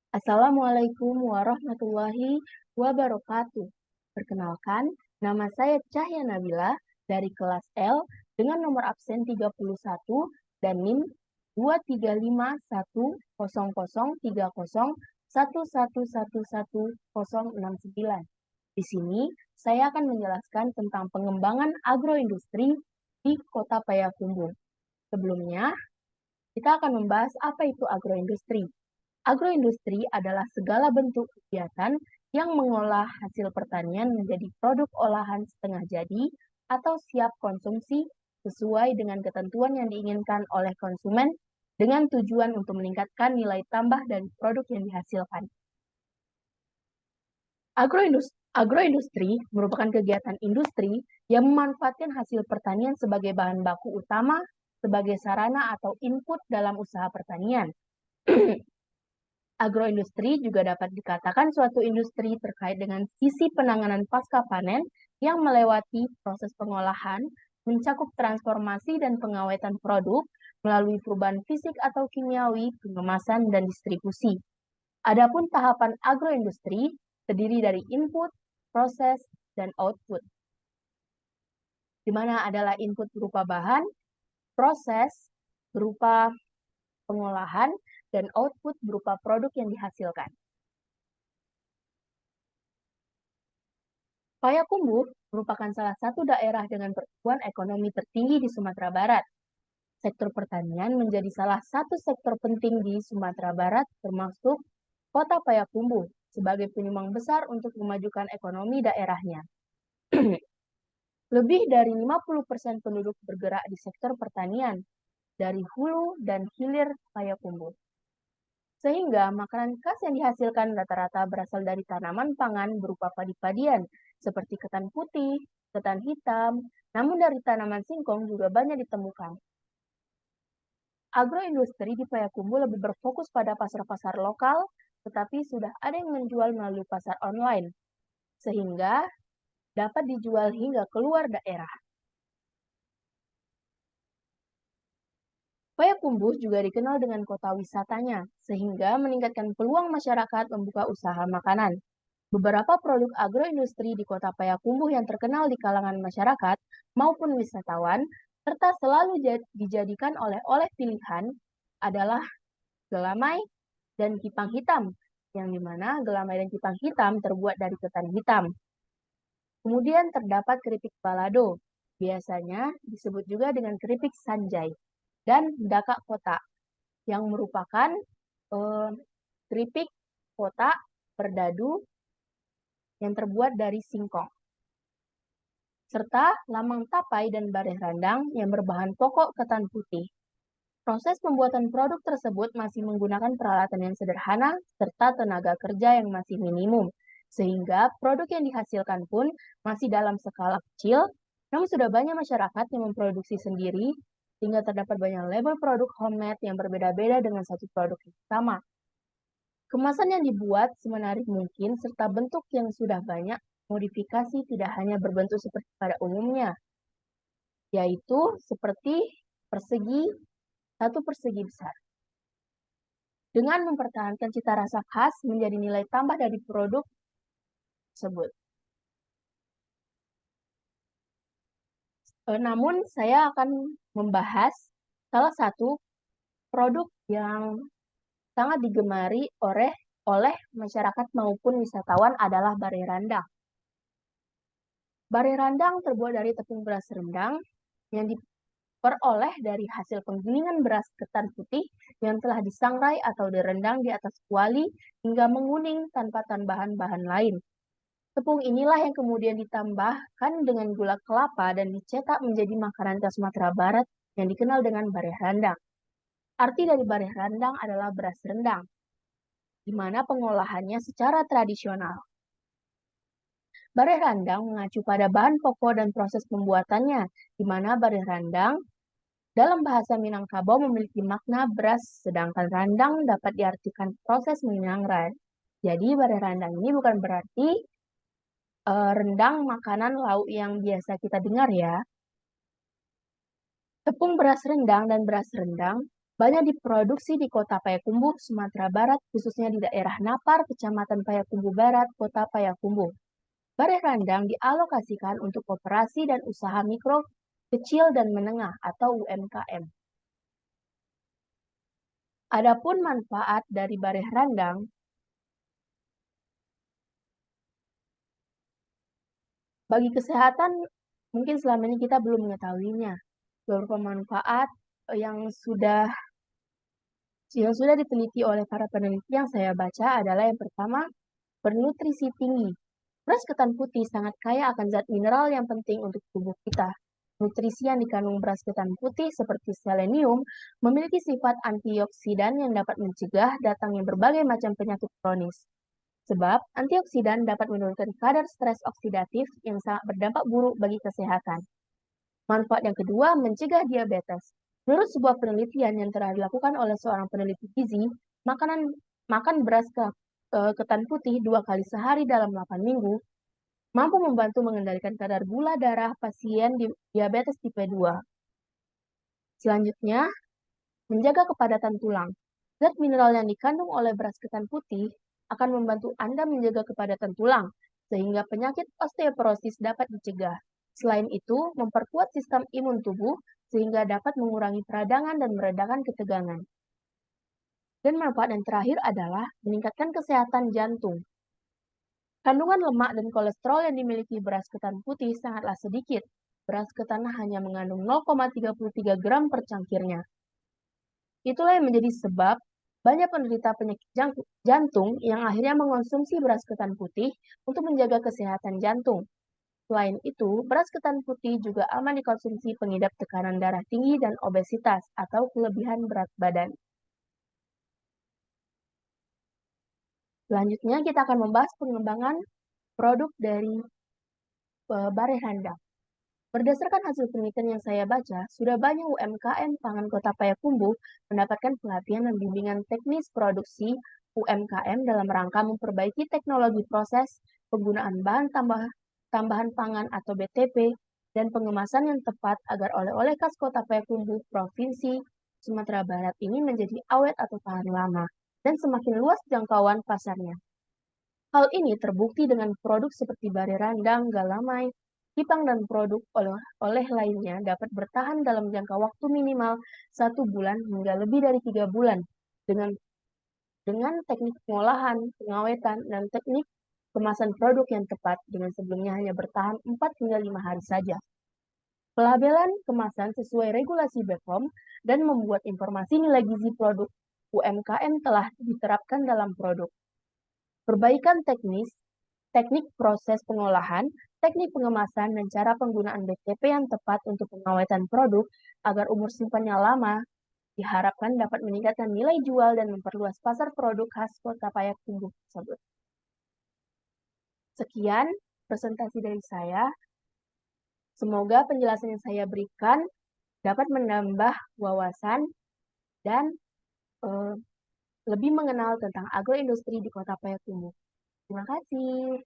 Assalamualaikum warahmatullahi wabarakatuh. Perkenalkan, nama saya Cahya Nabila dari kelas L dengan nomor absen 31 dan NIM 235100030111169. Di sini, saya akan menjelaskan tentang pengembangan agroindustri di Kota Payakumbuh. Sebelumnya, kita akan membahas apa itu agroindustri. Agroindustri adalah segala bentuk kegiatan yang mengolah hasil pertanian menjadi produk olahan setengah jadi atau siap konsumsi sesuai dengan ketentuan yang diinginkan oleh konsumen dengan tujuan untuk meningkatkan nilai tambah dari produk yang dihasilkan. Agroindustri merupakan kegiatan industri yang memanfaatkan hasil pertanian sebagai bahan baku utama sebagai sarana atau input dalam usaha pertanian. Agroindustri juga dapat dikatakan suatu industri terkait dengan sisi penanganan pasca panen yang melewati proses pengolahan, mencakup transformasi dan pengawetan produk melalui perubahan fisik atau kimiawi, pengemasan, dan distribusi. Adapun tahapan agroindustri terdiri dari input, proses, dan output. Di mana adalah input berupa bahan, proses berupa pengolahan, dan output berupa produk yang dihasilkan. Payakumbuh merupakan salah satu daerah dengan pertumbuhan ekonomi tertinggi di Sumatera Barat. Sektor pertanian menjadi salah satu sektor penting di Sumatera Barat, termasuk Kota Payakumbuh sebagai penyumbang besar untuk memajukan ekonomi daerahnya. Lebih dari 50% penduduk bergerak di sektor pertanian, dari hulu dan hilir Payakumbuh. Sehingga makanan khas yang dihasilkan rata-rata berasal dari tanaman pangan berupa padi-padian, seperti ketan putih, ketan hitam, namun dari tanaman singkong juga banyak ditemukan. Agroindustri di Payakumbuh lebih berfokus pada pasar-pasar lokal, tetapi sudah ada yang menjual melalui pasar online, sehingga dapat dijual hingga keluar daerah. Payakumbuh juga dikenal dengan kota wisatanya, sehingga meningkatkan peluang masyarakat membuka usaha makanan. Beberapa produk agroindustri di Kota Payakumbuh yang terkenal di kalangan masyarakat maupun wisatawan, serta selalu dijadikan oleh-oleh pilihan adalah gelamai dan kipang hitam, yang dimana gelamai dan kipang hitam terbuat dari ketan hitam. Kemudian terdapat keripik balado, biasanya disebut juga dengan keripik sanjai, dan dakak kotak, yang merupakan keripik kotak berdadu yang terbuat dari singkong, serta lamang tapai dan bareh randang yang berbahan pokok ketan putih. Proses pembuatan produk tersebut masih menggunakan peralatan yang sederhana serta tenaga kerja yang masih minimum, sehingga produk yang dihasilkan pun masih dalam skala kecil, namun sudah banyak masyarakat yang memproduksi sendiri, sehingga terdapat banyak label produk homemade yang berbeda-beda dengan satu produk yang sama. Kemasan yang dibuat semenarik mungkin serta bentuk yang sudah banyak modifikasi tidak hanya berbentuk seperti pada umumnya, yaitu seperti persegi, satu persegi besar. Dengan mempertahankan cita rasa khas menjadi nilai tambah dari produk tersebut. Namun saya akan membahas salah satu produk yang sangat digemari oleh masyarakat maupun wisatawan adalah bareh randang. Bareh randang terbuat dari tepung beras rendang yang diperoleh dari hasil penggilingan beras ketan putih yang telah disangrai atau direndang di atas kuali hingga menguning tanpa tambahan bahan lain. Tepung inilah yang kemudian ditambahkan dengan gula kelapa dan dicetak menjadi makanan khas Sumatera Barat yang dikenal dengan bareh randang. Arti dari bareh randang adalah beras rendang, di mana pengolahannya secara tradisional. Bareh randang mengacu pada bahan pokok dan proses pembuatannya, di mana bareh randang dalam bahasa Minangkabau memiliki makna beras, sedangkan randang dapat diartikan proses menyangrai. Jadi bareh randang ini bukan berarti rendang makanan lauk yang biasa kita dengar ya. Tepung beras rendang dan beras rendang Banyak diproduksi di Kota Payakumbuh, Sumatera Barat, khususnya di daerah Napar, Kecamatan Payakumbuh Barat, Kota Payakumbuh. Bareh Randang dialokasikan untuk koperasi dan usaha mikro, kecil dan menengah atau UMKM. Adapun manfaat dari bareh randang, bagi kesehatan mungkin selama ini kita belum mengetahuinya. Beberapa manfaat yang sudah diteliti oleh para peneliti yang saya baca adalah yang pertama, bernutrisi tinggi. Beras ketan putih sangat kaya akan zat mineral yang penting untuk tubuh kita. Nutrisi yang dikandung beras ketan putih seperti selenium memiliki sifat antioksidan yang dapat mencegah datangnya berbagai macam penyakit kronis. Sebab antioksidan dapat menurunkan kadar stres oksidatif yang sangat berdampak buruk bagi kesehatan. Manfaat yang kedua, mencegah diabetes. Menurut sebuah penelitian yang telah dilakukan oleh seorang peneliti gizi, makan beras ketan putih 2 kali sehari dalam 8 minggu mampu membantu mengendalikan kadar gula darah pasien diabetes tipe 2. Selanjutnya, menjaga kepadatan tulang. Zat mineral yang dikandung oleh beras ketan putih akan membantu Anda menjaga kepadatan tulang, sehingga penyakit osteoporosis dapat dicegah. Selain itu, memperkuat sistem imun tubuh sehingga dapat mengurangi peradangan dan meredakan ketegangan. Dan manfaat yang terakhir adalah meningkatkan kesehatan jantung. Kandungan lemak dan kolesterol yang dimiliki beras ketan putih sangatlah sedikit. Beras ketan hanya mengandung 0,33 gram per cangkirnya. Itulah yang menjadi sebab banyak penderita penyakit jantung yang akhirnya mengonsumsi beras ketan putih untuk menjaga kesehatan jantung. Selain itu, beras ketan putih juga aman dikonsumsi pengidap tekanan darah tinggi dan obesitas atau kelebihan berat badan. Selanjutnya, kita akan membahas pengembangan produk dari Bareh Handap. Berdasarkan hasil penelitian yang saya baca, sudah banyak UMKM pangan Kota Payakumbuh mendapatkan pelatihan dan bimbingan teknis produksi UMKM dalam rangka memperbaiki teknologi proses, penggunaan tambahan pangan atau BTP, dan pengemasan yang tepat agar oleh-oleh khas Kota Payakumbuh, Provinsi Sumatera Barat ini menjadi awet atau tahan lama, dan semakin luas jangkauan pasarnya. Hal ini terbukti dengan produk seperti bare randang, galamai, kipang, dan produk oleh lainnya dapat bertahan dalam jangka waktu minimal 1 bulan hingga lebih dari 3 bulan dengan teknik pengolahan, pengawetan, dan teknik kemasan produk yang tepat dengan sebelumnya hanya bertahan 4 hingga 5 hari saja. Pelabelan kemasan sesuai regulasi BPOM dan membuat informasi nilai gizi produk UMKM telah diterapkan dalam produk. Perbaikan teknik proses pengolahan, teknik pengemasan, dan cara penggunaan BTP yang tepat untuk pengawetan produk agar umur simpannya lama diharapkan dapat meningkatkan nilai jual dan memperluas pasar produk khas Kota Payakumbuh tersebut. Sekian presentasi dari saya. Semoga penjelasan yang saya berikan dapat menambah wawasan dan lebih mengenal tentang agroindustri di Kota Payakumbuh. Terima kasih.